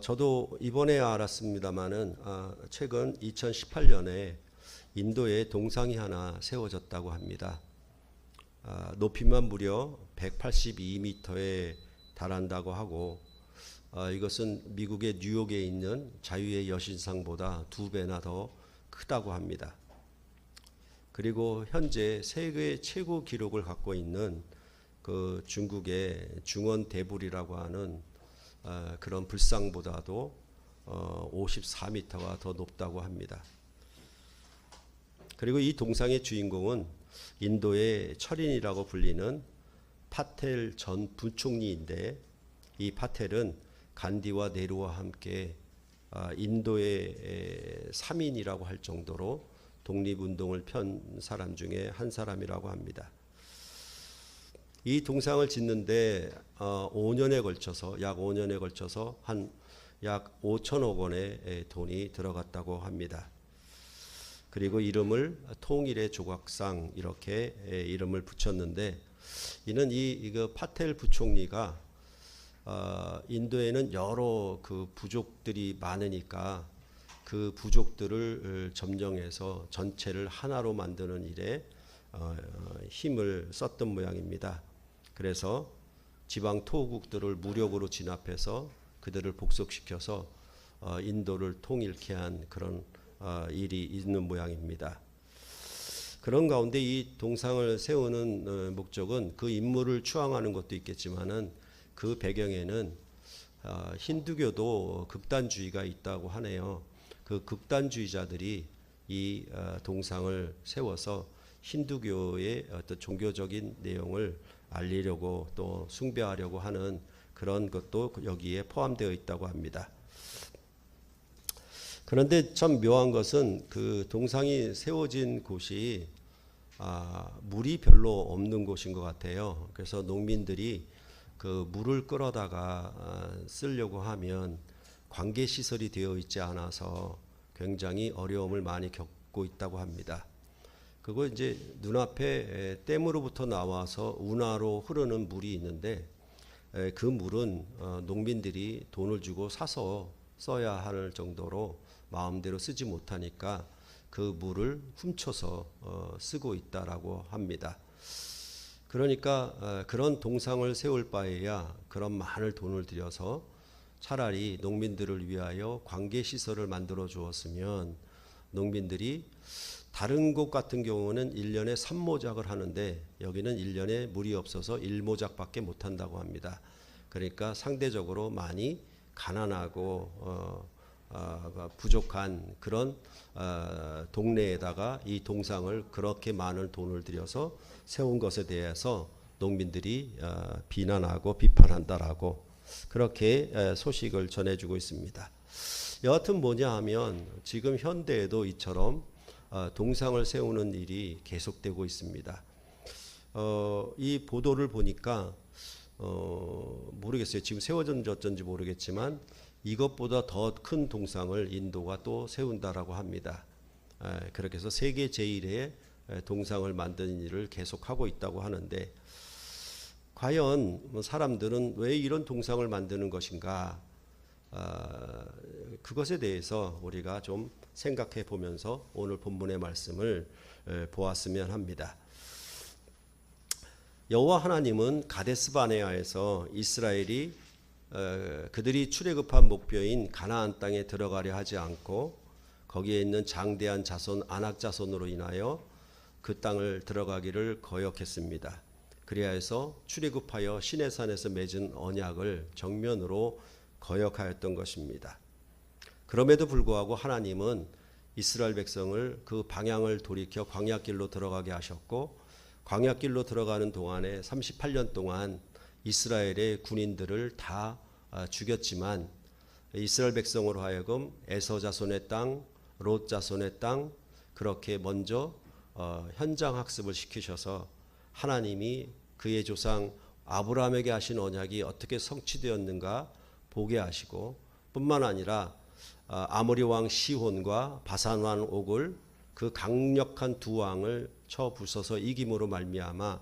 저도 이번에 알았습니다마는 최근 2018년에 인도에 동상이 하나 세워졌다고 합니다. 높이만 무려 182m에 달한다고 하고 이것은 미국의 뉴욕에 있는 자유의 여신상보다 2배나 더 크다고 합니다. 그리고 현재 세계 최고 기록을 갖고 있는 그 중국의 중원대불이라고 하는 그런 불상보다도 54m가 더 높다고 합니다. 그리고 이 동상의 주인공은 인도의 철인이라고 불리는 파텔 전 부총리인데, 이 파텔은 간디와 네루와 함께 인도의 3인이라고 할 정도로 독립운동을 편 사람 중에 한 사람이라고 합니다. 이 동상을 짓는데 5년에 걸쳐서 약 5년에 걸쳐서 한 약 5천억 원의 돈이 들어갔다고 합니다. 그리고 이름을 통일의 조각상 이렇게 이름을 붙였는데, 이는 이거 파텔 부총리가 인도에는 여러 그 부족들이 많으니까 그 부족들을 점령해서 전체를 하나로 만드는 일에 힘을 썼던 모양입니다. 그래서 지방 토국들을 무력으로 진압해서 그들을 복속시켜서 인도를 통일케 한 그런 일이 있는 모양입니다. 그런 가운데 이 동상을 세우는 목적은 그 인물을 추앙하는 것도 있겠지만은 그 배경에는 힌두교도 극단주의가 있다고 하네요. 그 극단주의자들이 이 동상을 세워서 힌두교의 어떤 종교적인 내용을 알리려고 또 숭배하려고 하는 그런 것도 여기에 포함되어 있다고 합니다. 그런데 참 묘한 것은 그 동상이 세워진 곳이 물이 별로 없는 곳인 것 같아요. 그래서 농민들이 그 물을 끌어다가 쓰려고 하면 관계 시설이 되어 있지 않아서 굉장히 어려움을 많이 겪고 있다고 합니다. 그거 이제 눈앞에 댐으로부터 나와서 운하로 흐르는 물이 있는데, 그 물은 농민들이 돈을 주고 사서 써야 할 정도로 마음대로 쓰지 못하니까 그 물을 훔쳐서 쓰고 있다라고 합니다. 그러니까 그런 동상을 세울 바에야 그런 많은 돈을 들여서 차라리 농민들을 위하여 관계시설을 만들어 주었으면, 농민들이 다른 곳 같은 경우는 1년에 3모작을 하는데 여기는 1년에 물이 없어서 1모작밖에 못한다고 합니다. 그러니까 상대적으로 많이 가난하고 부족한 그런 동네에다가 이 동상을 그렇게 많은 돈을 들여서 세운 것에 대해서 농민들이 비난하고 비판한다라고 그렇게 소식을 전해주고 있습니다. 여하튼 뭐냐 하면 지금 현대에도 이처럼 동상을 세우는 일이 계속되고 있습니다. 이 보도를 보니까 모르겠어요. 지금 세워졌는지 어쩐지 모르겠지만 이것보다 더 큰 동상을 인도가 또 세운다라고 합니다. 그렇게 해서 세계 제1의 동상을 만드는 일을 계속하고 있다고 하는데, 과연 사람들은 왜 이런 동상을 만드는 것인가? 그것에 대해서 우리가 좀 생각해 보면서 오늘 본문의 말씀을 보았으면 합니다. 여호와 하나님은 가데스 바네아에서 이스라엘이 그들이 출애굽한 목표인 가나안 땅에 들어가려 하지 않고 거기에 있는 장대한 자손 아낙 자손으로 인하여 그 땅을 들어가기를 거역했습니다. 그리하여서 출애굽하여 시내산에서 맺은 언약을 정면으로 거역하였던 것입니다. 그럼에도 불구하고 하나님은 이스라엘 백성을 그 방향을 돌이켜 광야길로 들어가게 하셨고, 광야길로 들어가는 동안에 38년 동안 이스라엘의 군인들을 다 죽였지만 이스라엘 백성으로 하여금 에서 자손의 땅, 롯 자손의 땅 그렇게 먼저 현장 학습을 시키셔서 하나님이 그의 조상 아브라함에게 하신 언약이 어떻게 성취되었는가 보게 하시고, 뿐만 아니라 아모리 왕 시혼과 바산 왕 옥을 그 강력한 두 왕을 쳐 부숴서 이김으로 말미암아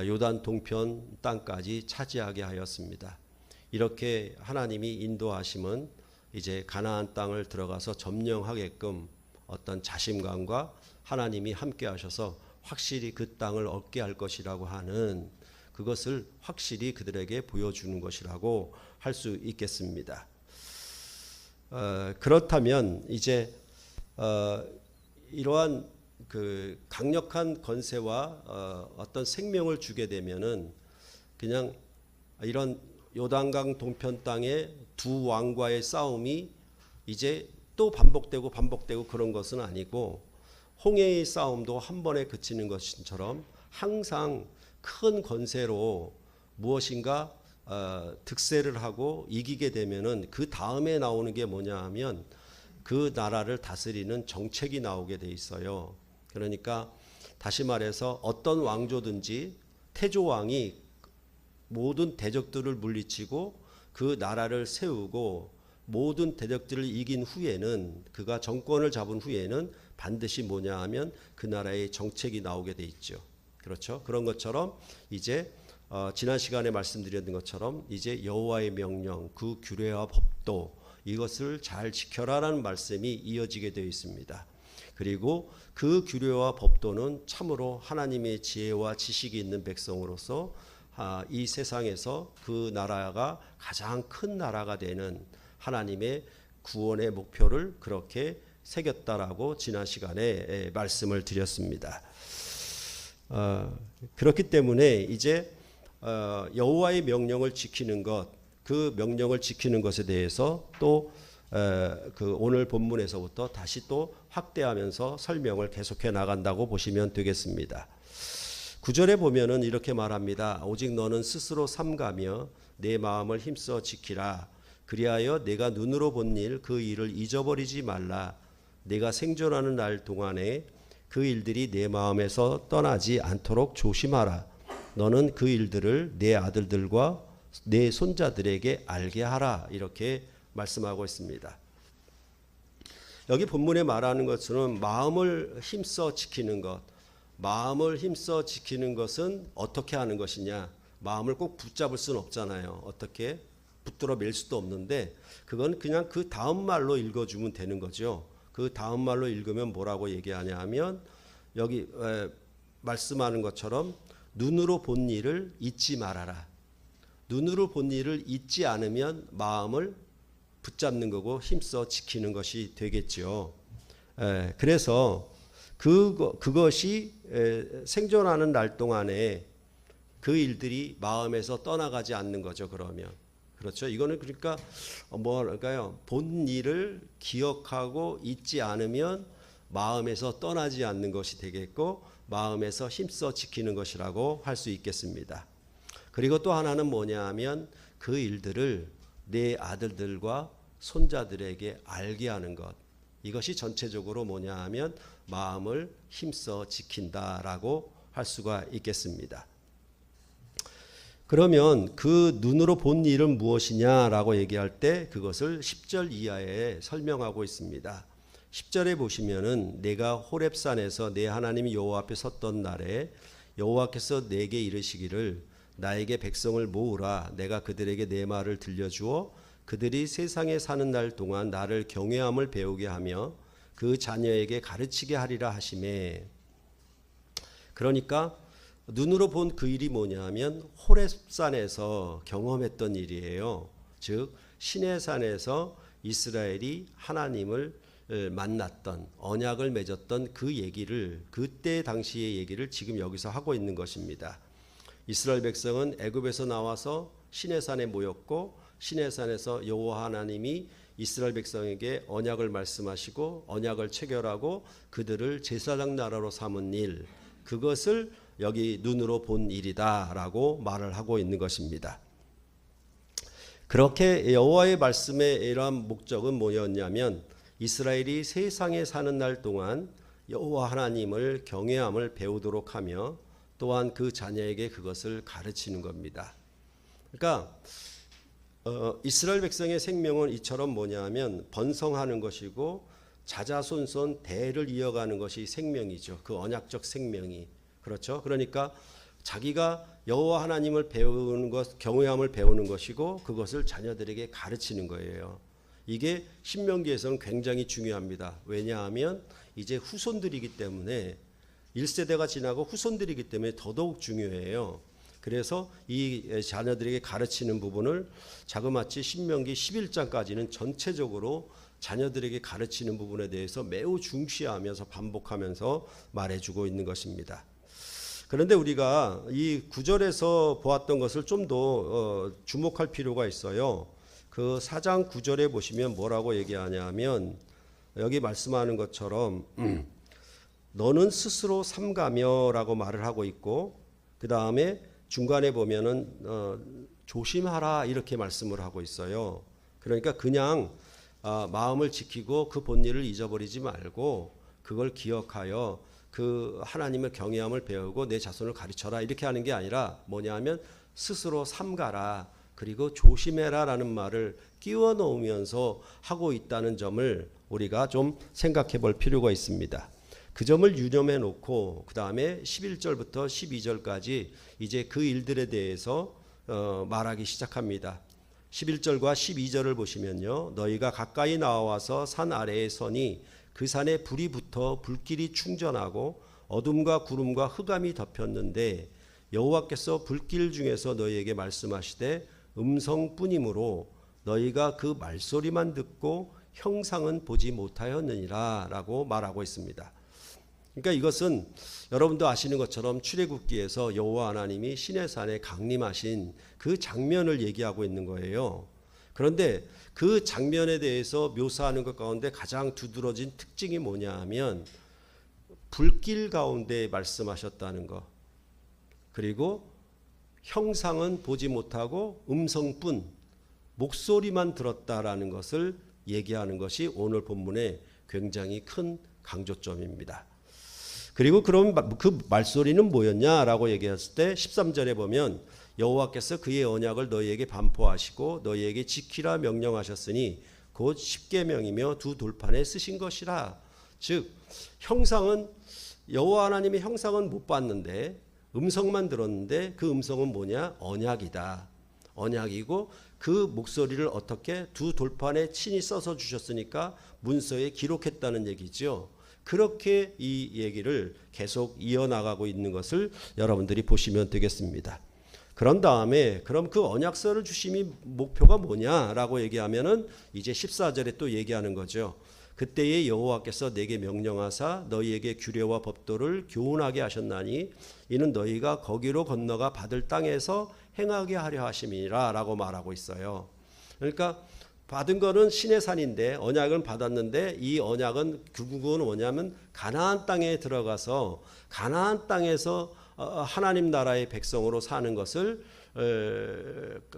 요단 동편 땅까지 차지하게 하였습니다. 이렇게 하나님이 인도하심은 이제 가나안 땅을 들어가서 점령하게끔 어떤 자신감과 하나님이 함께 하셔서 확실히 그 땅을 얻게 할 것이라고 하는 그것을 확실히 그들에게 보여주는 것이라고 할 수 있겠습니다. 그렇다면 이제 이러한 그 강력한 권세와 어떤 생명을 주게 되면은 그냥 이런 요단강 동편 땅의 두 왕과의 싸움이 이제 또 반복되고 그런 것은 아니고 홍해의 싸움도 한 번에 그치는 것처럼 항상 큰 권세로 무엇인가 득세를 하고 이기게 되면은 그 다음에 나오는 게 뭐냐 하면 그 나라를 다스리는 정책이 나오게 돼 있어요. 그러니까 다시 말해서 어떤 왕조든지 태조 왕이 모든 대적들을 물리치고 그 나라를 세우고 모든 대적들을 이긴 후에는 그가 정권을 잡은 후에는 반드시 뭐냐 하면 그 나라의 정책이 나오게 돼 있죠. 그렇죠? 그런 것처럼 이제 지난 시간에 말씀드렸던 것처럼 이제 여호와의 명령, 그 규례와 법도 이것을 잘 지켜라라는 말씀이 이어지게 되어 있습니다. 그리고 그 규례와 법도는 참으로 하나님의 지혜와 지식이 있는 백성으로서 이 세상에서 그 나라가 가장 큰 나라가 되는 하나님의 구원의 목표를 그렇게 새겼다라고 지난 시간에 말씀을 드렸습니다. 그렇기 때문에 이제 여호와의 명령을 지키는 것, 그 명령을 지키는 것에 대해서 또 그 오늘 본문에서부터 다시 또 확대하면서 설명을 계속해 나간다고 보시면 되겠습니다. 9절에 보면은 이렇게 말합니다. 오직 너는 스스로 삼가며 내 마음을 힘써 지키라. 그리하여 내가 눈으로 본 일 그 일을 잊어버리지 말라. 내가 생존하는 날 동안에 그 일들이 내 마음에서 떠나지 않도록 조심하라. 너는 그 일들을 내 아들들과 내 손자들에게 알게 하라. 이렇게 말씀하고 있습니다. 여기 본문에 말하는 것처럼 마음을 힘써 지키는 것, 마음을 힘써 지키는 것은 어떻게 하는 것이냐? 마음을 꼭 붙잡을 수는 없잖아요. 어떻게 붙들어 맬 수도 없는데 그건 그냥 그 다음 말로 읽어주면 되는 거죠. 그 다음 말로 읽으면 뭐라고 얘기하냐 하면 여기 말씀하는 것처럼 눈으로 본 일을 잊지 말아라. 눈으로 본 일을 잊지 않으면 마음을 붙잡는 거고 힘써 지키는 것이 되겠죠. 그래서 그것이 생존하는 날 동안에 그 일들이 마음에서 떠나가지 않는 거죠. 그러면 그렇죠. 이거는 그러니까 뭐랄까요? 본 일을 기억하고 잊지 않으면 마음에서 떠나지 않는 것이 되겠고 마음에서 힘써 지키는 것이라고 할 수 있겠습니다. 그리고 또 하나는 뭐냐 하면 그 일들을 내 아들들과 손자들에게 알게 하는 것. 이것이 전체적으로 뭐냐 하면 마음을 힘써 지킨다라고 할 수가 있겠습니다. 그러면 그 눈으로 본 일은 무엇이냐라고 얘기할 때 그것을 10절 이하에 설명하고 있습니다. 10절에 보시면은 내가 호렙산에서 내 하나님 여호와 앞에 섰던 날에 여호와께서 내게 이르시기를 나에게 백성을 모으라. 내가 그들에게 내 말을 들려주어 그들이 세상에 사는 날 동안 나를 경외함을 배우게 하며 그 자녀에게 가르치게 하리라 하시매. 그러니까 눈으로 본 그 일이 뭐냐면 호렙산에서 경험했던 일이에요. 즉 시내산에서 이스라엘이 하나님을 만났던 언약을 맺었던 그 얘기를 그때 당시의 얘기를 지금 여기서 하고 있는 것입니다. 이스라엘 백성은 애굽에서 나와서 시내산에 모였고 시내산에서 여호와 하나님이 이스라엘 백성에게 언약을 말씀하시고 언약을 체결하고 그들을 제사장 나라로 삼은 일, 그것을 여기 눈으로 본 일이다라고 말을 하고 있는 것입니다. 그렇게 여호와의 말씀의 이러한 목적은 뭐였냐면 이스라엘이 세상에 사는 날 동안 여호와 하나님을 경외함을 배우도록 하며 또한 그 자녀에게 그것을 가르치는 겁니다. 그러니까 이스라엘 백성의 생명은 이처럼 뭐냐면 번성하는 것이고 자자손손 대를 이어가는 것이 생명이죠. 그 언약적 생명이. 그렇죠. 그러니까 자기가 여호와 하나님을 배우는 것, 경외함을 배우는 것이고 그것을 자녀들에게 가르치는 거예요. 이게 신명기에서는 굉장히 중요합니다. 왜냐하면 이제 후손들이기 때문에 1세대가 지나고 후손들이기 때문에 더더욱 중요해요. 그래서 이 자녀들에게 가르치는 부분을 자그마치 신명기 11장까지는 전체적으로 자녀들에게 가르치는 부분에 대해서 매우 중시하면서 반복하면서 말해주고 있는 것입니다. 그런데 우리가 이 9절에서 보았던 것을 좀 더 주목할 필요가 있어요. 그 4장 9절에 보시면 뭐라고 얘기하냐면 여기 말씀하는 것처럼 너는 스스로 삼가며라고 말을 하고 있고 그 다음에 중간에 보면은 조심하라 이렇게 말씀을 하고 있어요. 그러니까 그냥 마음을 지키고 그 본일을 잊어버리지 말고 그걸 기억하여 그 하나님을 경외함을 배우고 내 자손을 가르쳐라 이렇게 하는 게 아니라 뭐냐면 스스로 삼가라 그리고 조심해라라는 말을 끼워 넣으면서 하고 있다는 점을 우리가 좀 생각해 볼 필요가 있습니다. 그 점을 유념해 놓고 그 다음에 11절부터 12절까지 이제 그 일들에 대해서 말하기 시작합니다. 11절과 12절을 보시면요. 너희가 가까이 나와서 산 아래에 서니 그 산에 불이 붙어 불길이 충전하고 어둠과 구름과 흑암이 덮였는데 여호와께서 불길 중에서 너희에게 말씀하시되 음성뿐이므로 너희가 그 말소리만 듣고 형상은 보지 못하였느니라 라고 말하고 있습니다. 그러니까 이것은 여러분도 아시는 것처럼 출애굽기에서 여호와 하나님이 시내산에 강림하신 그 장면을 얘기하고 있는 거예요. 그런데 그 장면에 대해서 묘사하는 것 가운데 가장 두드러진 특징이 뭐냐 하면 불길 가운데 말씀하셨다는 것, 그리고 형상은 보지 못하고 음성뿐 목소리만 들었다라는 것을 얘기하는 것이 오늘 본문의 굉장히 큰 강조점입니다. 그리고 그럼 그 말소리는 뭐였냐라고 얘기했을 때 13절에 보면 여호와께서 그의 언약을 너희에게 반포하시고 너희에게 지키라 명령하셨으니 곧 십계명이며 두 돌판에 쓰신 것이라. 즉 형상은 여호와 하나님의 형상은 못 봤는데 음성만 들었는데 그 음성은 뭐냐? 언약이다. 언약이고 그 목소리를 어떻게 두 돌판에 친히 써서 주셨으니까 문서에 기록했다는 얘기죠. 그렇게 이 얘기를 계속 이어나가고 있는 것을 여러분들이 보시면 되겠습니다. 그런 다음에 그럼 그 언약서를 주심이 목표가 뭐냐라고 얘기하면은 이제 14절에 또 얘기하는 거죠. 그때에 여호와께서 내게 명령하사 너희에게 규례와 법도를 교훈하게 하셨나니 이는 너희가 거기로 건너가 받을 땅에서 행하게 하려 하심이라 라고 말하고 있어요. 그러니까 받은 거는 신의 산인데 언약은 받았는데 이 언약은 결국은 뭐냐면 가나안 땅에 들어가서 가나안 땅에서 하나님 나라의 백성으로 사는 것을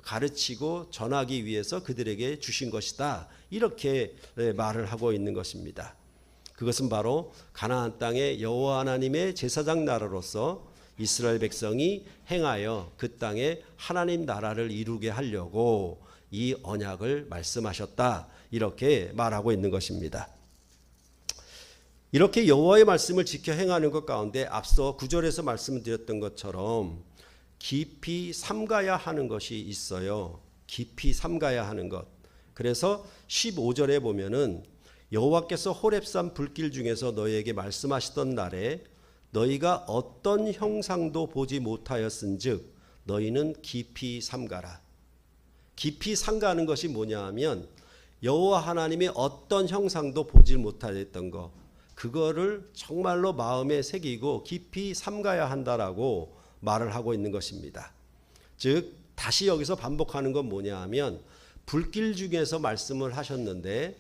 가르치고 전하기 위해서 그들에게 주신 것이다. 이렇게 말을 하고 있는 것입니다. 그것은 바로 가나안 땅의 여호와 하나님의 제사장 나라로서 이스라엘 백성이 행하여 그 땅에 하나님 나라를 이루게 하려고 이 언약을 말씀하셨다. 이렇게 말하고 있는 것입니다. 이렇게 여호와의 말씀을 지켜 행하는 것 가운데 앞서 9절에서 말씀드렸던 것처럼 깊이 삼가야 하는 것이 있어요. 깊이 삼가야 하는 것. 그래서 15절에 보면은 여호와께서 호렙산 불길 중에서 너희에게 말씀하시던 날에 너희가 어떤 형상도 보지 못하였은즉 너희는 깊이 삼가라. 깊이 삼가는 것이 뭐냐 하면 여호와 하나님의 어떤 형상도 보지 못하였던 것, 그거를 정말로 마음에 새기고 깊이 삼가야 한다라고 말을 하고 있는 것입니다. 즉 다시 여기서 반복하는 건 뭐냐 하면 불길 중에서 말씀을 하셨는데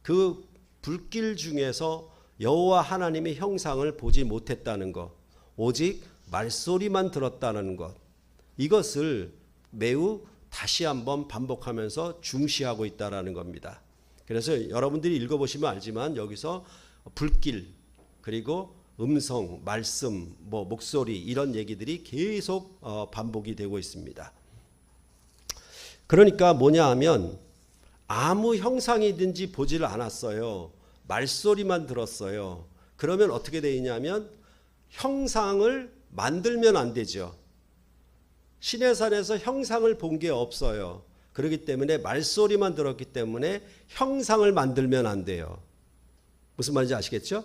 그 불길 중에서 여호와 하나님의 형상을 보지 못했다는 것, 오직 말소리만 들었다는 것, 이것을 매우 다시 한번 반복하면서 중시하고 있다라는 겁니다. 그래서 여러분들이 읽어보시면 알지만 여기서 불길 그리고 음성, 말씀, 목소리 이런 얘기들이 계속 반복이 되고 있습니다. 그러니까 뭐냐 하면 아무 형상이든지 보지를 않았어요. 말소리만 들었어요. 그러면 어떻게 되느냐면 형상을 만들면 안 되죠. 시내산에서 형상을 본 게 없어요. 그렇기 때문에 말소리만 들었기 때문에 형상을 만들면 안 돼요. 무슨 말인지 아시겠죠?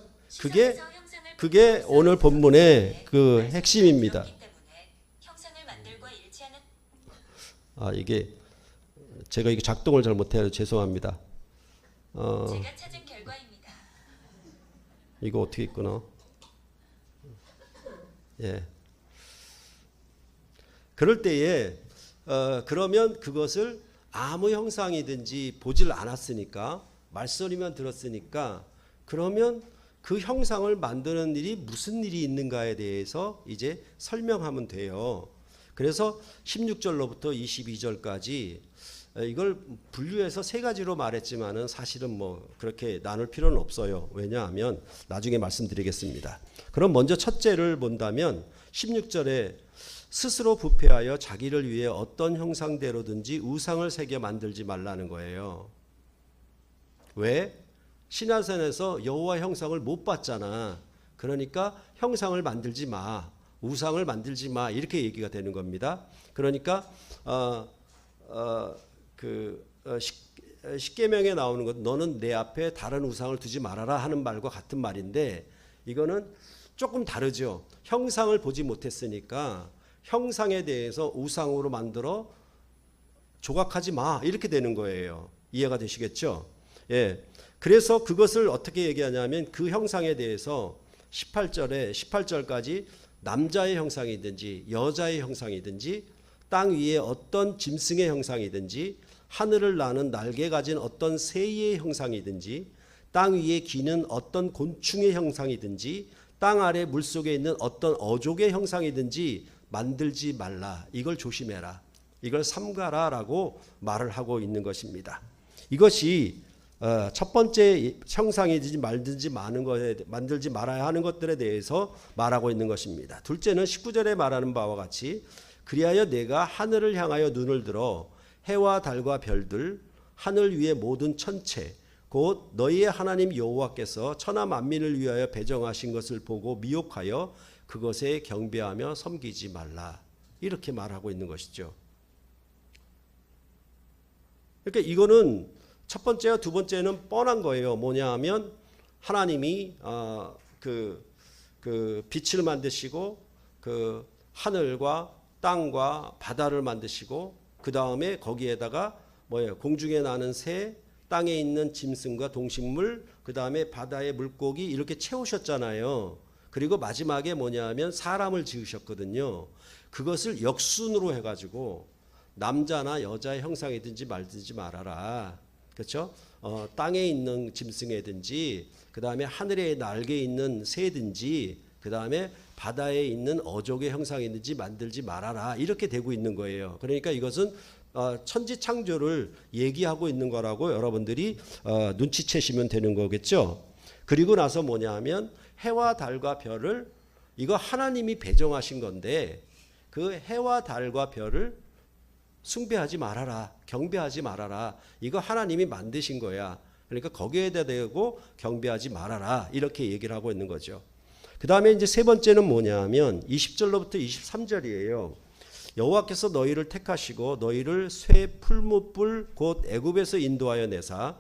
그게 오늘 본문의 그 핵심입니다. 이게 제가 이게 작동을 잘 못해서 죄송합니다. 제가 찾은 결과입니다. 이거 어떻게 끊어? 예. 그럴 때에 그러면 그것을 아무 형상이든지 보질 않았으니까 말소리만 들었으니까 그러면 그 형상을 만드는 일이 무슨 일이 있는가에 대해서 이제 설명하면 돼요. 그래서 16절로부터 22절까지 이걸 분류해서 세 가지로 말했지만은 사실은 뭐 그렇게 나눌 필요는 없어요. 왜냐하면 나중에 말씀드리겠습니다. 그럼 먼저 첫째를 본다면 16절에 스스로 부패하여 자기를 위해 어떤 형상대로든지 우상을 새겨 만들지 말라는 거예요. 왜? 시내산에서 여호와 형상을 못 봤잖아. 그러니까 형상을 만들지 마. 우상을 만들지 마. 이렇게 얘기가 되는 겁니다. 그러니까 십계명에 나오는 것, 너는 내 앞에 다른 우상을 두지 말아라 하는 말과 같은 말인데 이거는 조금 다르죠. 형상을 보지 못했으니까 형상에 대해서 우상으로 만들어 조각하지 마 이렇게 되는 거예요. 이해가 되시겠죠? 예. 그래서 그것을 어떻게 얘기하냐면 그 형상에 대해서 18절까지 남자의 형상이든지 여자의 형상이든지 땅 위에 어떤 짐승의 형상이든지 하늘을 나는 날개 가진 어떤 새의 형상이든지 땅 위에 기는 어떤 곤충의 형상이든지 땅 아래 물속에 있는 어떤 어족의 형상이든지 만들지 말라. 이걸 조심해라. 이걸 삼가라라고 말을 하고 있는 것입니다. 이것이 첫 번째 형상이든지 만들지 말아야 하는 것들에 대해서 말하고 있는 것입니다. 둘째는 19절에 말하는 바와 같이 그리하여 내가 하늘을 향하여 눈을 들어 해와 달과 별들 하늘 위의 모든 천체 곧 너희의 하나님 여호와께서 천하 만민을 위하여 배정하신 것을 보고 미혹하여 그것에 경배하며 섬기지 말라. 이렇게 말하고 있는 것이죠. 그러니까 이거는 첫 번째와 두 번째는 뻔한 거예요. 뭐냐 하면 하나님이 그 빛을 만드시고 그 하늘과 땅과 바다를 만드시고 그 다음에 거기에다가 뭐예요? 공중에 나는 새, 땅에 있는 짐승과 동식물, 그 다음에 바다의 물고기 이렇게 채우셨잖아요. 그리고 마지막에 뭐냐하면 사람을 지으셨거든요. 그것을 역순으로 해가지고 남자나 여자의 형상이든지 말든지 말아라. 그렇죠? 땅에 있는 짐승이든지 그 다음에 하늘에 날개 있는 새든지 그 다음에 바다에 있는 어족의 형상이든지 만들지 말아라. 이렇게 되고 있는 거예요. 그러니까 이것은 천지창조를 얘기하고 있는 거라고 여러분들이 눈치채시면 되는 거겠죠. 그리고 나서 뭐냐 하면 해와 달과 별을 이거 하나님이 배정하신 건데 그 해와 달과 별을 숭배하지 말아라. 경배하지 말아라. 이거 하나님이 만드신 거야. 그러니까 거기에 대고 경배하지 말아라. 이렇게 얘기를 하고 있는 거죠. 그 다음에 이제 세 번째는 뭐냐 하면 20절로부터 23절이에요. 여호와께서 너희를 택하시고 너희를 쇠 풀무불 곧 애굽에서 인도하여 내사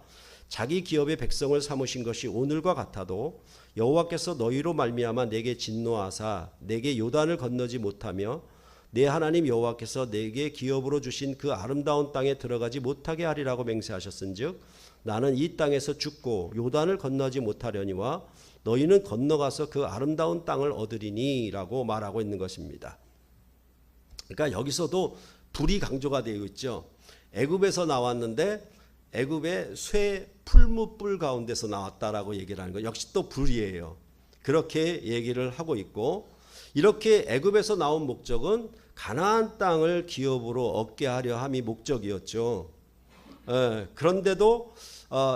자기 기업의 백성을 삼으신 것이 오늘과 같아도 여호와께서 너희로 말미암아 내게 진노하사 내게 요단을 건너지 못하며 내 하나님 여호와께서 내게 기업으로 주신 그 아름다운 땅에 들어가지 못하게 하리라고 맹세하셨은즉 나는 이 땅에서 죽고 요단을 건너지 못하려니와 너희는 건너가서 그 아름다운 땅을 얻으리니라고 말하고 있는 것입니다. 그러니까 여기서도 불이 강조가 되어 있죠. 애굽에서 나왔는데 애굽의 쇠 풀무불 가운데서 나왔다라고 얘기를 하는 거 역시 또 불이에요. 그렇게 얘기를 하고 있고 이렇게 애굽에서 나온 목적은 가나안 땅을 기업으로 얻게 하려 함이 목적이었죠. 그런데도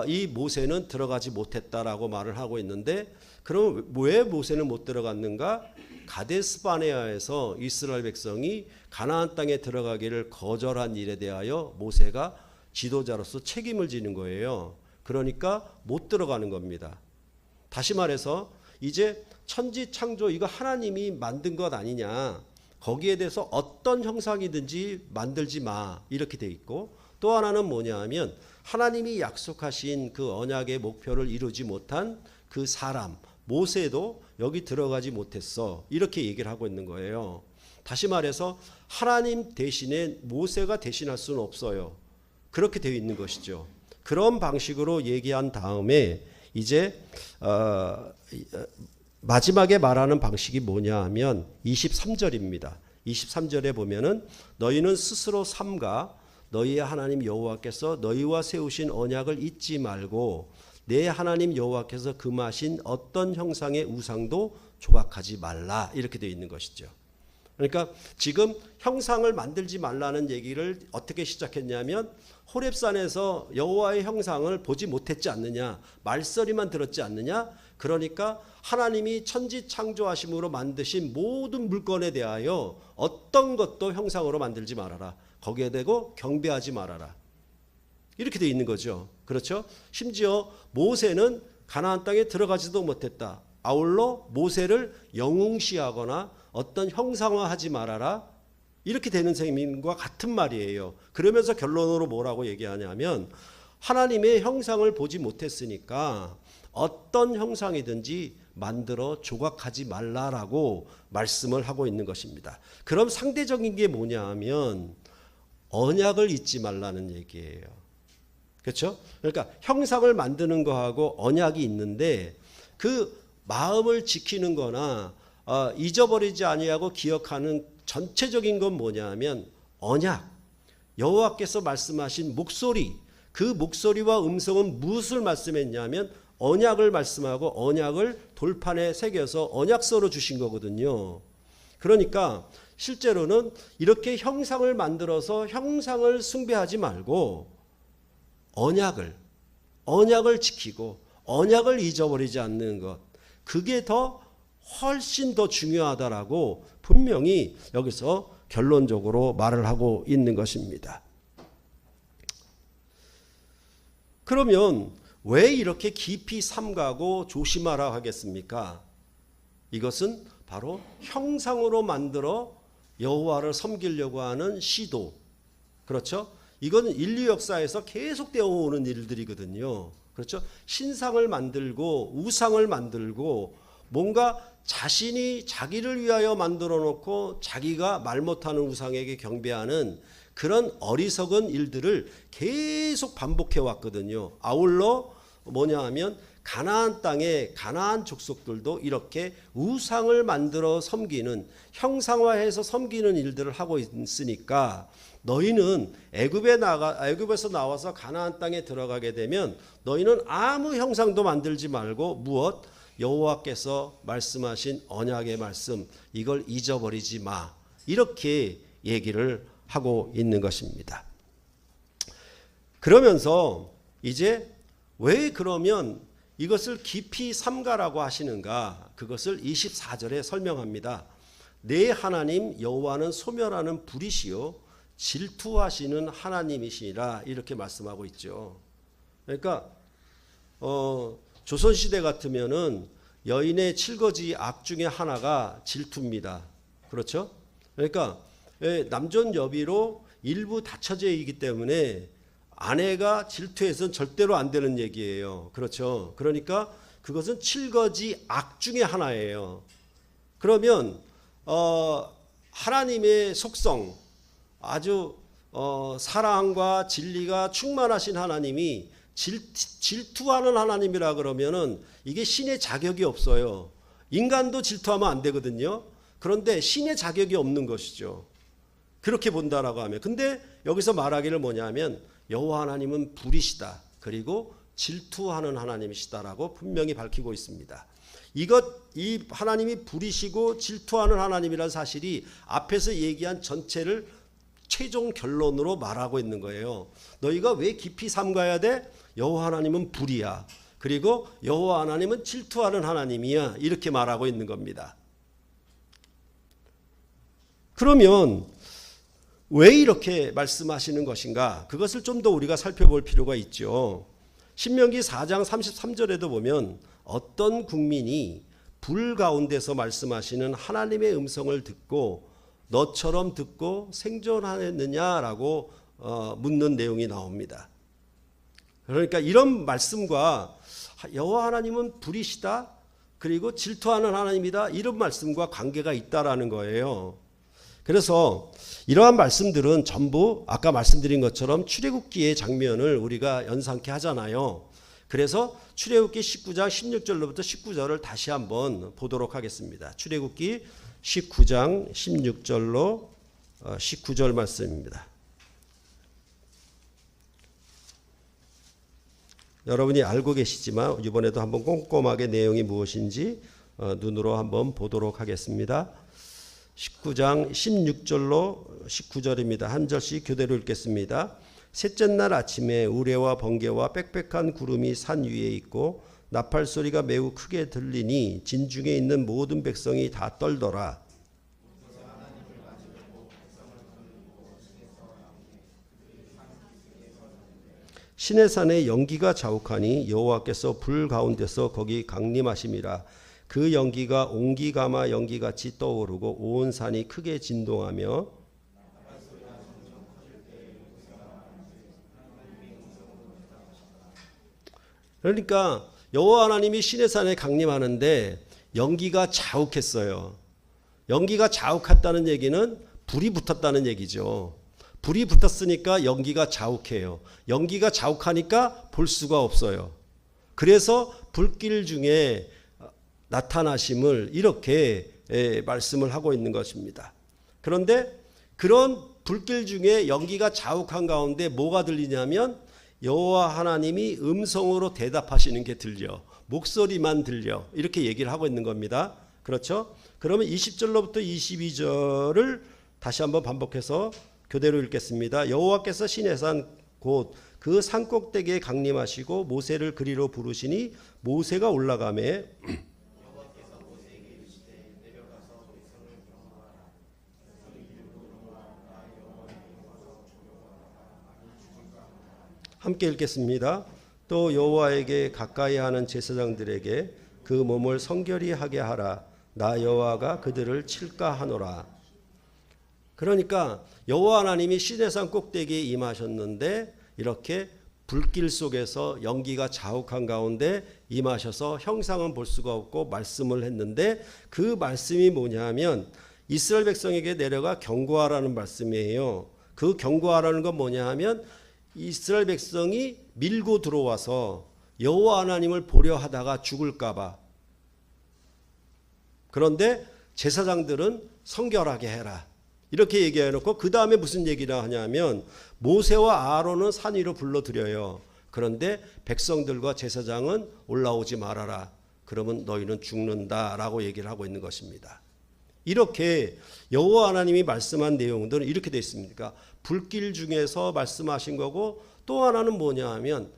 이 모세는 들어가지 못했다라고 말을 하고 있는데 그럼 왜 모세는 못 들어갔는가? 가데스 바네아에서 이스라엘 백성이 가나안 땅에 들어가기를 거절한 일에 대하여 모세가 지도자로서 책임을 지는 거예요. 그러니까 못 들어가는 겁니다. 다시 말해서 이제 천지 창조 이거 하나님이 만든 것 아니냐. 거기에 대해서 어떤 형상이든지 만들지 마. 이렇게 돼 있고 또 하나는 뭐냐 하면 하나님이 약속하신 그 언약의 목표를 이루지 못한 그 사람 모세도 여기 들어가지 못했어. 이렇게 얘기를 하고 있는 거예요. 다시 말해서 하나님 대신에 모세가 대신할 수는 없어요. 그렇게 되어 있는 것이죠. 그런 방식으로 얘기한 다음에 이제 마지막에 말하는 방식이 뭐냐 하면 23절입니다. 23절에 보면은 너희는 스스로 삼가 너희의 하나님 여호와께서 너희와 세우신 언약을 잊지 말고 내 하나님 여호와께서 금하신 어떤 형상의 우상도 조각하지 말라. 이렇게 되어 있는 것이죠. 그러니까 지금 형상을 만들지 말라는 얘기를 어떻게 시작했냐면 호렙산에서 여호와의 형상을 보지 못했지 않느냐, 말소리만 들었지 않느냐. 그러니까 하나님이 천지 창조하심으로 만드신 모든 물건에 대하여 어떤 것도 형상으로 만들지 말아라. 거기에 대고 경배하지 말아라. 이렇게 돼 있는 거죠. 그렇죠? 심지어 모세는 가나안 땅에 들어가지도 못했다. 아울러 모세를 영웅시하거나 어떤 형상화하지 말아라. 이렇게 되는 셈과 같은 말이에요. 그러면서 결론으로 뭐라고 얘기하냐면 하나님의 형상을 보지 못했으니까 어떤 형상이든지 만들어 조각하지 말라라고 말씀을 하고 있는 것입니다. 그럼 상대적인 게 뭐냐 하면 언약을 잊지 말라는 얘기예요. 그렇죠? 그러니까 형상을 만드는 거하고 언약이 있는데 그 마음을 지키는 거나 잊어버리지 아니하고 기억하는 전체적인 건 뭐냐 하면 언약, 여호와께서 말씀하신 목소리, 그 목소리와 음성은 무엇을 말씀했냐면 언약을 말씀하고 언약을 돌판에 새겨서 언약서로 주신 거거든요. 그러니까 실제로는 이렇게 형상을 만들어서 형상을 숭배하지 말고 언약을 지키고 언약을 잊어버리지 않는 것, 그게 훨씬 더 중요하다라고 분명히 여기서 결론적으로 말을 하고 있는 것입니다. 그러면 왜 이렇게 깊이 삼가고 조심하라 하겠습니까? 이것은 바로 형상으로 만들어 여호와를 섬기려고 하는 시도. 그렇죠? 이거는 인류 역사에서 계속되어 오는 일들이거든요. 그렇죠? 신상을 만들고 우상을 만들고 뭔가 자신이 자기를 위하여 만들어 놓고 자기가 말 못하는 우상에게 경배하는 그런 어리석은 일들을 계속 반복해 왔거든요. 아울러 뭐냐 하면 가나안 땅에 가나안 족속들도 이렇게 우상을 만들어 섬기는 형상화해서 섬기는 일들을 하고 있으니까 너희는 애굽에서 나와서 가나안 땅에 들어가게 되면 너희는 아무 형상도 만들지 말고 무엇? 여호와께서 말씀하신 언약의 말씀 이걸 잊어버리지 마. 이렇게 얘기를 하고 있는 것입니다. 그러면서 이제 왜 그러면 이것을 깊이 삼가라고 하시는가? 그것을 24절에 설명합니다. 내 하나님 여호와는 소멸하는 불이시요 질투하시는 하나님이시라 이렇게 말씀하고 있죠. 그러니까 조선시대 같으면은 여인의 7가지 악 중에 하나가 질투입니다. 그렇죠? 그러니까 남존여비로 일부 다처제 이기 때문에 아내가 질투해서는 절대로 안 되는 얘기예요. 그렇죠? 그러니까 그것은 7가지 악 중에 하나예요. 그러면 하나님의 속성 아주 사랑과 진리가 충만하신 하나님이 질투하는 하나님이라 그러면은 이게 신의 자격이 없어요. 인간도 질투하면 안 되거든요. 그런데 신의 자격이 없는 것이죠. 그렇게 본다라고 하면. 근데 여기서 말하기를 뭐냐면 여호와 하나님은 불이시다. 그리고 질투하는 하나님이시다라고 분명히 밝히고 있습니다. 이 하나님이 불이시고 질투하는 하나님이라는 사실이 앞에서 얘기한 전체를 최종 결론으로 말하고 있는 거예요. 너희가 왜 깊이 삼가야 돼? 여호와 하나님은 불이야. 그리고 여호와 하나님은 질투하는 하나님이야. 이렇게 말하고 있는 겁니다. 그러면 왜 이렇게 말씀하시는 것인가? 그것을 좀 더 우리가 살펴볼 필요가 있죠. 신명기 4장 33절에도 보면 어떤 국민이 불 가운데서 말씀하시는 하나님의 음성을 듣고 너처럼 듣고 생존하였느냐라고 묻는 내용이 나옵니다. 그러니까 이런 말씀과 여호와 하나님은 불이시다, 그리고 질투하는 하나님이다, 이런 말씀과 관계가 있다라는 거예요. 그래서 이러한 말씀들은 전부 아까 말씀드린 것처럼 출애굽기의 장면을 우리가 연상케 하잖아요. 그래서 출애굽기 19장 16절로부터 19절을 다시 한번 보도록 하겠습니다. 출애굽기 19장 16절로 19절 말씀입니다. 여러분이 알고 계시지만 이번에도 한번 꼼꼼하게 내용이 무엇인지 눈으로 한번 보도록 하겠습니다. 19장 16절로 19절입니다. 한 절씩 교대로 읽겠습니다. 셋째 날 아침에 우레와 번개와 빽빽한 구름이 산 위에 있고 나팔 소리가 매우 크게 들리니 진중에 있는 모든 백성이 다 떨더라. 시내산에 연기가 자욱하니 여호와께서 불 가운데서 거기 강림하심이라. 그 연기가 옹기가마 연기같이 떠오르고 온 산이 크게 진동하며 그러니까 여호와 하나님이 시내산에 강림하는데 연기가 자욱했어요. 연기가 자욱했다는 얘기는 불이 붙었다는 얘기죠. 불이 붙었으니까 연기가 자욱해요. 연기가 자욱하니까 볼 수가 없어요. 그래서 불길 중에 나타나심을 이렇게 말씀을 하고 있는 것입니다. 그런데 그런 불길 중에 연기가 자욱한 가운데 뭐가 들리냐면 여호와 하나님이 음성으로 대답하시는 게 들려. 목소리만 들려. 이렇게 얘기를 하고 있는 겁니다. 그렇죠? 그러면 20절로부터 22절을 다시 한번 반복해서 교대로 읽겠습니다. 여호와께서 시내산 곧 그 산꼭대기에 강림하시고 모세를 그리로 부르시니 모세가 올라가매 함께 읽겠습니다. 또 여호와에게 가까이 하는 제사장들에게 그 몸을 성결히 하게 하라. 나 여호와가 그들을 칠까 하노라. 그러니까 여호와 하나님이 시내산 꼭대기에 임하셨는데 이렇게 불길 속에서 연기가 자욱한 가운데 임하셔서 형상은 볼 수가 없고 말씀을 했는데 그 말씀이 뭐냐면 이스라엘 백성에게 내려가 경고하라는 말씀이에요. 그 경고하라는 건 뭐냐 하면 이스라엘 백성이 밀고 들어와서 여호와 하나님을 보려 하다가 죽을까 봐. 그런데 제사장들은 성결하게 해라. 이렇게 얘기해 놓고 그 다음에 무슨 얘기를 하냐면 모세와 아론은 산 위로 불러들여요. 그런데 백성들과 제사장은 올라오지 말아라. 그러면 너희는 죽는다라고 얘기를 하고 있는 것입니다. 이렇게 여호와 하나님이 말씀한 내용들은 이렇게 되어 있습니다. 불길 중에서 말씀하신 거고 또 하나는 뭐냐 하면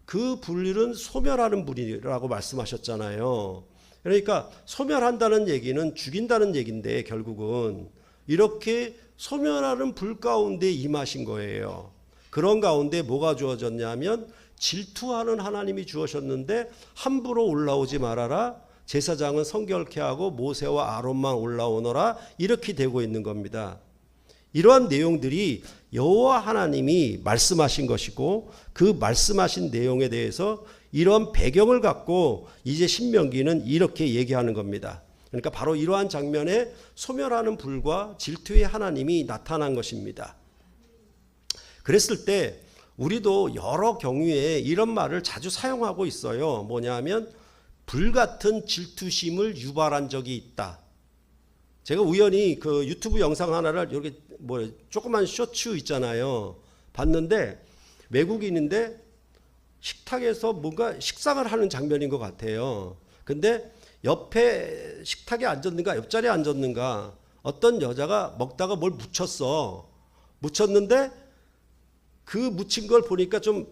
그 불은 소멸하는 불이라고 말씀하셨잖아요. 그러니까 소멸한다는 얘기는 죽인다는 얘기인데 결국은 이렇게 소멸하는 불 가운데 임하신 거예요. 그런 가운데 뭐가 주어졌냐면 질투하는 하나님이 주어졌는데 함부로 올라오지 말아라. 제사장은 성결케 하고 모세와 아론만 올라오너라. 이렇게 되고 있는 겁니다. 이러한 내용들이 여호와 하나님이 말씀하신 것이고 그 말씀하신 내용에 대해서 이런 배경을 갖고 이제 신명기는 이렇게 얘기하는 겁니다. 그러니까 바로 이러한 장면에 소멸하는 불과 질투의 하나님이 나타난 것입니다. 그랬을 때 우리도 여러 경우에 이런 말을 자주 사용하고 있어요. 뭐냐면 불같은 질투심을 유발한 적이 있다. 제가 우연히 그 유튜브 영상 하나를 이렇게 뭐 조그만 쇼츠 있잖아요. 봤는데 외국인인데 식탁에서 뭔가 식상을 하는 장면인 것 같아요. 근데 옆에 식탁에 앉았는가 옆자리에 앉았는가 어떤 여자가 먹다가 뭘 묻혔어. 묻혔는데 그 묻힌 걸 보니까 좀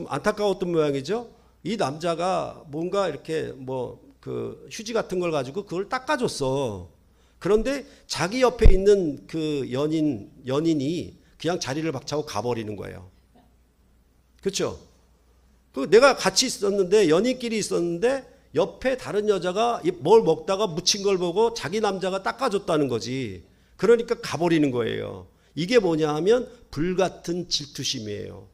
안타까웠던 모양이죠. 이 남자가 뭔가 이렇게 뭐 그 휴지 같은 걸 가지고 그걸 닦아줬어. 그런데 자기 옆에 있는 그 연인이 그냥 자리를 박차고 가버리는 거예요. 그렇죠? 그 내가 같이 있었는데 연인끼리 있었는데 옆에 다른 여자가 뭘 먹다가 묻힌 걸 보고 자기 남자가 닦아줬다는 거지. 그러니까 가버리는 거예요. 이게 뭐냐 하면 불같은 질투심이에요.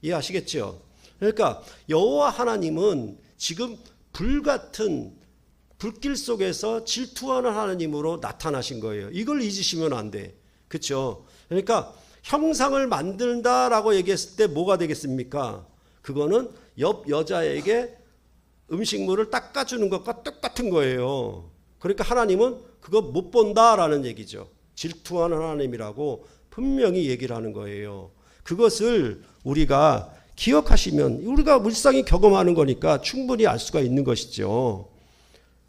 이해하시겠죠? 그러니까 여호와 하나님은 지금 불같은 불길 속에서 질투하는 하나님으로 나타나신 거예요. 이걸 잊으시면 안 돼. 그렇죠? 그러니까 형상을 만든다라고 얘기했을 때 뭐가 되겠습니까? 그거는 옆 여자에게 음식물을 닦아주는 것과 똑같은 거예요. 그러니까 하나님은 그거 못 본다라는 얘기죠. 질투하는 하나님이라고 분명히 얘기를 하는 거예요. 그것을 우리가 기억하시면 우리가 일상이 경험하는 거니까 충분히 알 수가 있는 것이죠.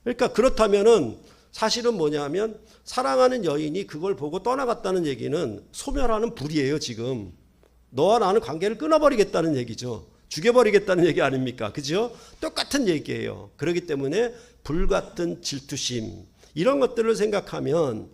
그러니까 그렇다면은 사실은 뭐냐면 사랑하는 여인이 그걸 보고 떠나갔다는 얘기는 소멸하는 불이에요. 지금 너와 나는 관계를 끊어버리겠다는 얘기죠. 죽여버리겠다는 얘기 아닙니까? 그죠? 똑같은 얘기예요. 그렇기 때문에 불같은 질투심 이런 것들을 생각하면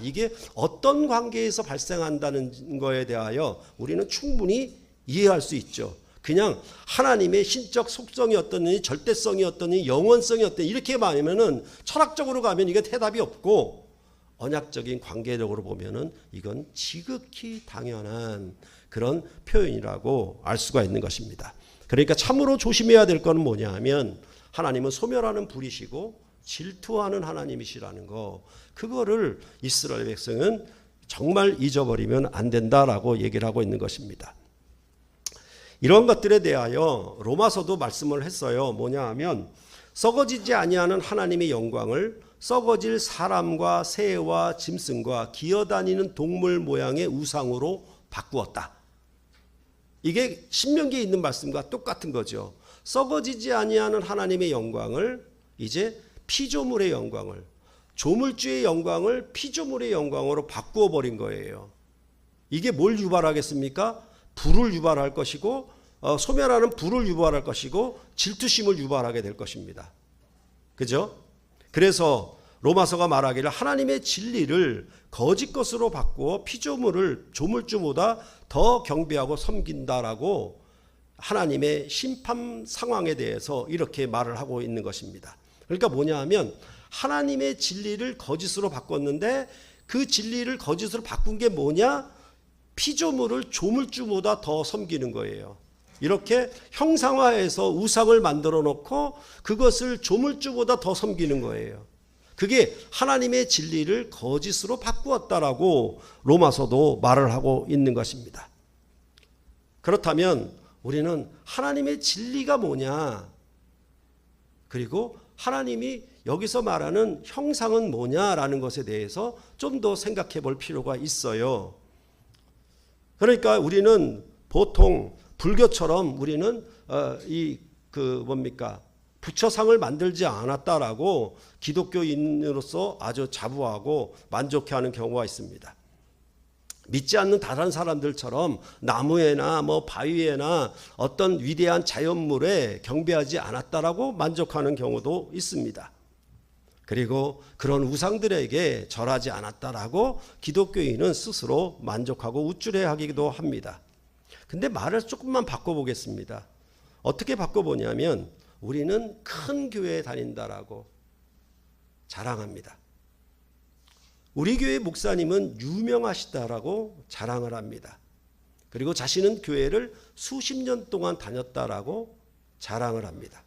이게 어떤 관계에서 발생한다는 거에 대하여 우리는 충분히 이해할 수 있죠. 그냥 하나님의 신적 속성이 어떠니 절대성이 어떠니 영원성이 어떠니 이렇게 말하면은 철학적으로 가면 이게 대답이 없고 언약적인 관계적으로 보면은 이건 지극히 당연한 그런 표현이라고 알 수가 있는 것입니다. 그러니까 참으로 조심해야 될 것은 뭐냐 하면 하나님은 소멸하는 불이시고 질투하는 하나님이시라는 거, 그거를 이스라엘 백성은 정말 잊어버리면 안 된다라고 얘기를 하고 있는 것입니다. 이런 것들에 대하여 로마서도 말씀을 했어요. 뭐냐 하면 썩어지지 아니하는 하나님의 영광을 썩어질 사람과 새와 짐승과 기어다니는 동물 모양의 우상으로 바꾸었다. 이게 신명기에 있는 말씀과 똑같은 거죠. 썩어지지 아니하는 하나님의 영광을 이제 피조물의 영광을, 조물주의 영광을 피조물의 영광으로 바꾸어 버린 거예요. 이게 뭘 유발하겠습니까? 불을 유발할 것이고 소멸하는 불을 유발할 것이고 질투심을 유발하게 될 것입니다. 그죠? 그래서 로마서가 말하기를 하나님의 진리를 거짓 것으로 바꾸어 피조물을 조물주보다 더 경배하고 섬긴다라고 하나님의 심판 상황에 대해서 이렇게 말을 하고 있는 것입니다. 그러니까 뭐냐 하면 하나님의 진리를 거짓으로 바꿨는데 그 진리를 거짓으로 바꾼 게 뭐냐? 피조물을 조물주보다 더 섬기는 거예요. 이렇게 형상화해서 우상을 만들어 놓고 그것을 조물주보다 더 섬기는 거예요. 그게 하나님의 진리를 거짓으로 바꾸었다라고 로마서도 말을 하고 있는 것입니다. 그렇다면 우리는 하나님의 진리가 뭐냐? 그리고 하나님이 여기서 말하는 형상은 뭐냐라는 것에 대해서 좀 더 생각해 볼 필요가 있어요. 그러니까 우리는 보통 불교처럼 우리는 부처상을 만들지 않았다라고 기독교인으로서 아주 자부하고 만족해하는 경우가 있습니다. 믿지 않는 다른 사람들처럼 나무에나 바위에나 어떤 위대한 자연물에 경배하지 않았다라고 만족하는 경우도 있습니다. 그리고 그런 우상들에게 절하지 않았다라고 기독교인은 스스로 만족하고 우쭐해하기도 합니다. 근데 말을 조금만 바꿔보겠습니다. 어떻게 바꿔보냐면 우리는 큰 교회에 다닌다라고 자랑합니다. 우리 교회 목사님은 유명하시다라고 자랑을 합니다. 그리고 자신은 교회를 수십 년 동안 다녔다라고 자랑을 합니다.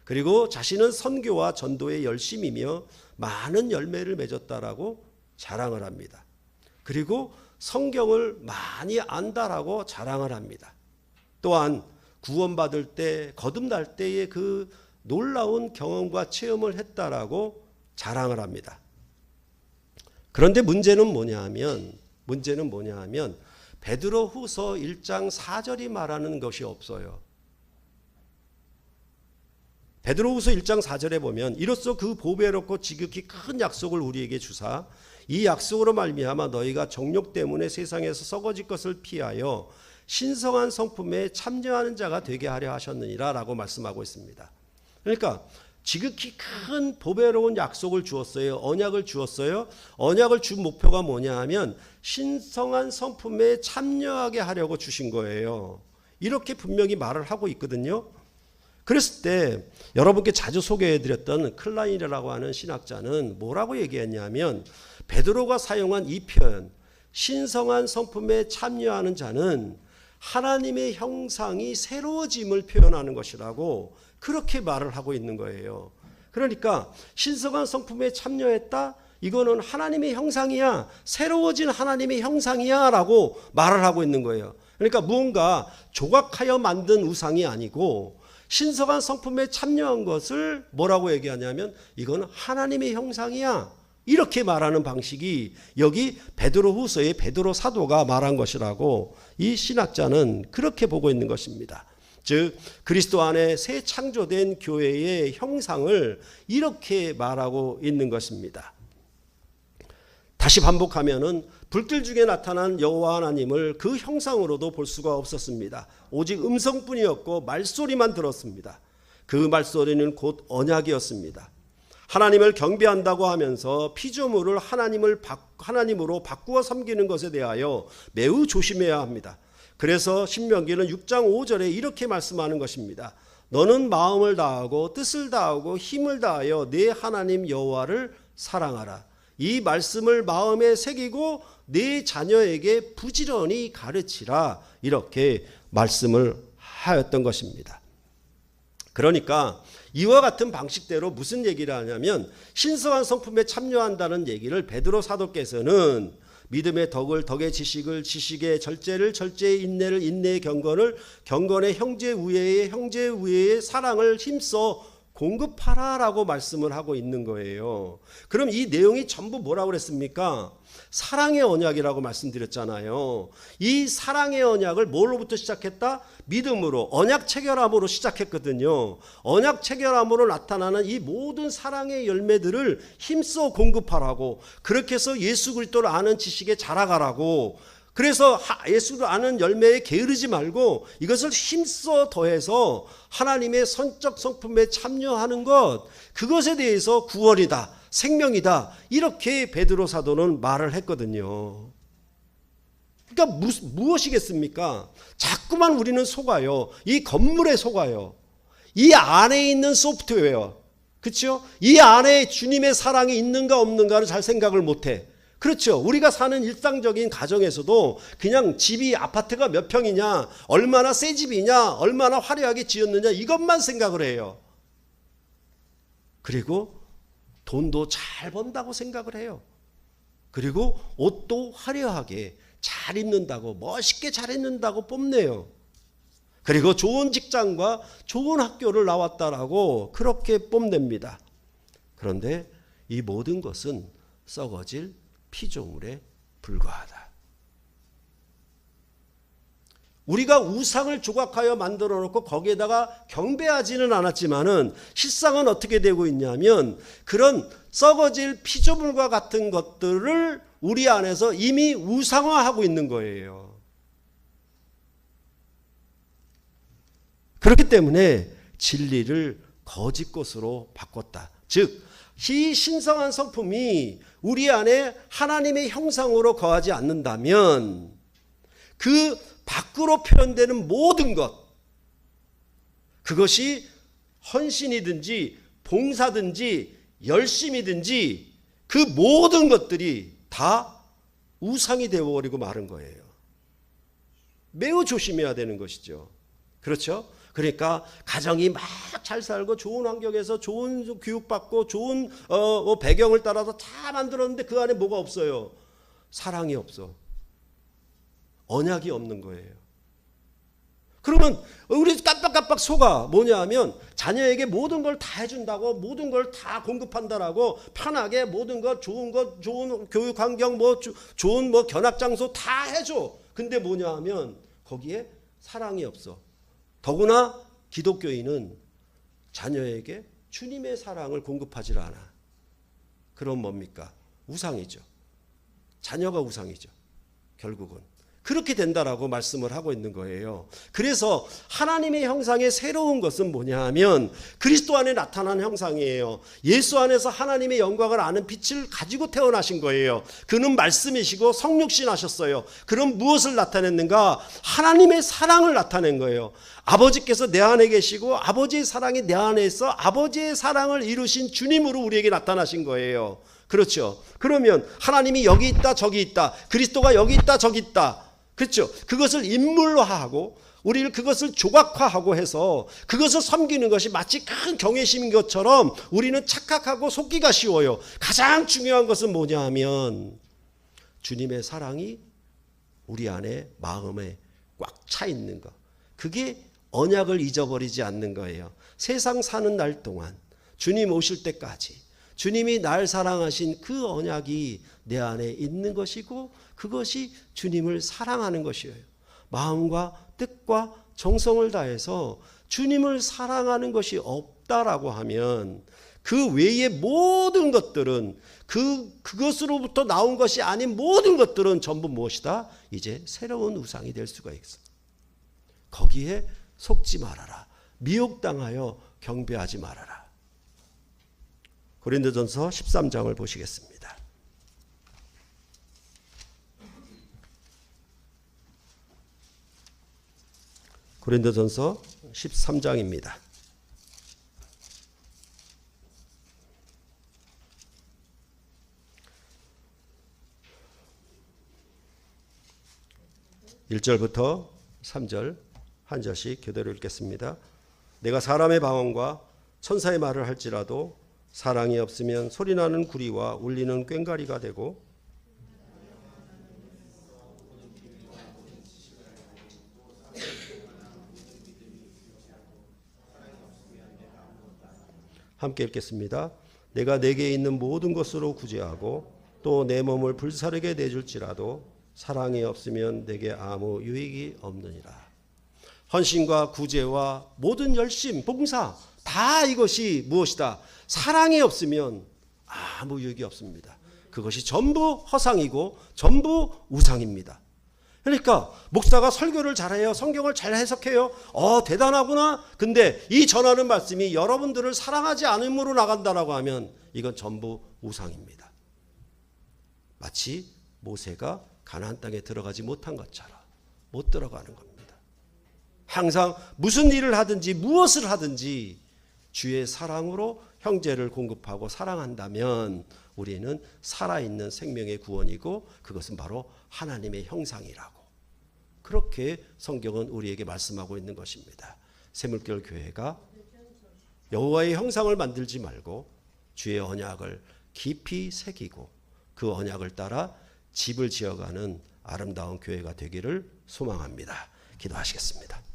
그리고 자신은 선교와 전도에 열심이며 많은 열매를 맺었다라고 자랑을 합니다. 그리고 성경을 많이 안다라고 자랑을 합니다. 또한 구원받을 때 거듭날 때의 그 놀라운 경험과 체험을 했다라고 자랑을 합니다. 그런데 문제는 뭐냐 하면 베드로후서 1장 4절이 말하는 것이 없어요. 베드로후서 1장 4절에 보면 이로써 그 보배롭고 지극히 큰 약속을 우리에게 주사 이 약속으로 말미암아 너희가 정욕 때문에 세상에서 썩어질 것을 피하여 신성한 성품에 참여하는 자가 되게 하려 하셨느니라 라고 말씀하고 있습니다. 그러니까 지극히 큰 보배로운 약속을 주었어요. 언약을 주었어요. 언약을 준 목표가 뭐냐 하면 신성한 성품에 참여하게 하려고 주신 거예요. 이렇게 분명히 말을 하고 있거든요. 그랬을 때 여러분께 자주 소개해드렸던 클라인이라고 하는 신학자는 뭐라고 얘기했냐면 베드로가 사용한 이 표현 신성한 성품에 참여하는 자는 하나님의 형상이 새로워짐을 표현하는 것이라고 그렇게 말을 하고 있는 거예요. 그러니까 신성한 성품에 참여했다? 이거는 하나님의 형상이야. 새로워진 하나님의 형상이야 라고 말을 하고 있는 거예요. 그러니까 무언가 조각하여 만든 우상이 아니고 신성한 성품에 참여한 것을 뭐라고 얘기하냐면 이건 하나님의 형상이야. 이렇게 말하는 방식이 여기 베드로후서의 베드로 사도가 말한 것이라고 이 신학자는 그렇게 보고 있는 것입니다. 즉 그리스도 안에 새 창조된 교회의 형상을 이렇게 말하고 있는 것입니다. 다시 반복하면은 불길 중에 나타난 여호와 하나님을 그 형상으로도 볼 수가 없었습니다. 오직 음성뿐이었고 말소리만 들었습니다. 그 말소리는 곧 언약이었습니다. 하나님을 경배한다고 하면서 피조물을 하나님으로 바꾸어 섬기는 것에 대하여 매우 조심해야 합니다. 그래서 신명기는 6장 5절에 이렇게 말씀하는 것입니다. 너는 마음을 다하고 뜻을 다하고 힘을 다하여 네 하나님 여호와를 사랑하라. 이 말씀을 마음에 새기고 네 자녀에게 부지런히 가르치라. 이렇게 말씀을 하였던 것입니다. 그러니까 이와 같은 방식대로 무슨 얘기를 하냐면 신성한 성품에 참여한다는 얘기를 베드로 사도께서는 믿음의 덕을 덕의 지식을 지식의 절제를 절제의 인내를 인내의 경건을 경건의 형제 우애의 형제 우애의 사랑을 힘써 공급하라라고 말씀을 하고 있는 거예요. 그럼 이 내용이 전부 뭐라고 그랬습니까? 사랑의 언약이라고 말씀드렸잖아요. 이 사랑의 언약을 뭘로부터 시작했다? 믿음으로 언약 체결함으로 시작했거든요. 언약 체결함으로 나타나는 이 모든 사랑의 열매들을 힘써 공급하라고, 그렇게 해서 예수 그리스도를 아는 지식에 자라가라고, 그래서 예수를 아는 열매에 게으르지 말고 이것을 힘써 더해서 하나님의 선적 성품에 참여하는 것, 그것에 대해서 구원이다, 생명이다, 이렇게 베드로 사도는 말을 했거든요. 그러니까 무엇이겠습니까? 자꾸만 우리는 속아요. 이 건물에 속아요. 이 안에 있는 소프트웨어, 그렇죠? 이 안에 주님의 사랑이 있는가 없는가를 잘 생각을 못해. 그렇죠. 우리가 사는 일상적인 가정에서도 그냥 집이 아파트가 몇 평이냐, 얼마나 새 집이냐, 얼마나 화려하게 지었느냐, 이것만 생각을 해요. 그리고 돈도 잘 번다고 생각을 해요. 그리고 옷도 화려하게 잘 입는다고, 멋있게 잘 입는다고 뽐내요. 그리고 좋은 직장과 좋은 학교를 나왔다라고 그렇게 뽐냅니다. 그런데 이 모든 것은 썩어질 피조물에 불과하다. 우리가 우상을 조각하여 만들어 놓고 거기에다가 경배하지는 않았지만은 실상은 어떻게 되고 있냐면 그런 썩어질 피조물과 같은 것들을 우리 안에서 이미 우상화하고 있는 거예요. 그렇기 때문에 진리를 거짓 것으로 바꿨다. 즉, 이 신성한 성품이 우리 안에 하나님의 형상으로 거하지 않는다면 그 밖으로 표현되는 모든 것, 그것이 헌신이든지 봉사든지 열심이든지 그 모든 것들이 다 우상이 되어버리고 마른 거예요. 매우 조심해야 되는 것이죠. 그렇죠? 그러니까 가정이 막 잘 살고 좋은 환경에서 좋은 교육받고 좋은 배경을 따라서 다 만들었는데 그 안에 뭐가 없어요? 사랑이 없어. 언약이 없는 거예요. 그러면 우리 깜빡깜빡 속아. 뭐냐 하면 자녀에게 모든 걸 다 해준다고, 모든 걸 다 공급한다라고, 편하게 모든 것, 좋은 교육 환경, 좋은 견학 장소 다 해줘. 근데 뭐냐 하면 거기에 사랑이 없어. 더구나 기독교인은 자녀에게 주님의 사랑을 공급하지 않아. 그럼 뭡니까? 우상이죠. 자녀가 우상이죠. 결국은. 그렇게 된다라고 말씀을 하고 있는 거예요. 그래서 하나님의 형상의 새로운 것은 뭐냐 하면 그리스도 안에 나타난 형상이에요. 예수 안에서 하나님의 영광을 아는 빛을 가지고 태어나신 거예요. 그는 말씀이시고 성육신 하셨어요. 그럼 무엇을 나타냈는가? 하나님의 사랑을 나타낸 거예요. 아버지께서 내 안에 계시고 아버지의 사랑이 내 안에 있어 아버지의 사랑을 이루신 주님으로 우리에게 나타나신 거예요. 그렇죠. 그러면 하나님이 여기 있다 저기 있다, 그리스도가 여기 있다 저기 있다, 그렇죠. 그것을 인물화하고 우리를 그것을 조각화하고 해서 그것을 섬기는 것이 마치 큰 경외심인 것처럼 우리는 착각하고 속기가 쉬워요. 가장 중요한 것은 뭐냐 하면 주님의 사랑이 우리 안에 마음에 꽉 차 있는 것, 그게 언약을 잊어버리지 않는 거예요. 세상 사는 날 동안 주님 오실 때까지 주님이 날 사랑하신 그 언약이 내 안에 있는 것이고 그것이 주님을 사랑하는 것이에요. 마음과 뜻과 정성을 다해서 주님을 사랑하는 것이 없다라고 하면 그 외의 모든 것들은 그것으로부터 나온 것이 아닌 모든 것들은 전부 무엇이다? 이제 새로운 우상이 될 수가 있어. 거기에 속지 말아라. 미혹당하여 경배하지 말아라. 고린도전서 13장을 보시겠습니다. 고린도전서 13장입니다. (1절부터) 3절 한 절씩 교대로 읽겠습니다. 내가 사람의 방언과 천사의 말을 할지라도 사랑이 없으면 소리나는 구리와 울리는 꽹과리가 되고 함께 읽겠습니다. 내가 내게 있는 모든 것으로 구제하고 또 내 몸을 불사르게 내줄지라도 사랑이 없으면 내게 아무 유익이 없느니라. 헌신과 구제와 모든 열심, 봉사 다 이것이 무엇이다? 사랑이 없으면 아무 유익이 없습니다. 그것이 전부 허상이고 전부 우상입니다. 그러니까 목사가 설교를 잘해요. 성경을 잘 해석해요. 대단하구나. 근데 이 전하는 말씀이 여러분들을 사랑하지 않음으로 나간다라고 하면 이건 전부 우상입니다. 마치 모세가 가나안 땅에 들어가지 못한 것처럼 못 들어가는 겁니다. 항상 무슨 일을 하든지 무엇을 하든지 주의 사랑으로 형제를 공급하고 사랑한다면 우리는 살아있는 생명의 구원이고 그것은 바로 하나님의 형상이라고, 그렇게 성경은 우리에게 말씀하고 있는 것입니다. 새물결 교회가 여호와의 형상을 만들지 말고 주의 언약을 깊이 새기고 그 언약을 따라 집을 지어가는 아름다운 교회가 되기를 소망합니다. 기도하시겠습니다.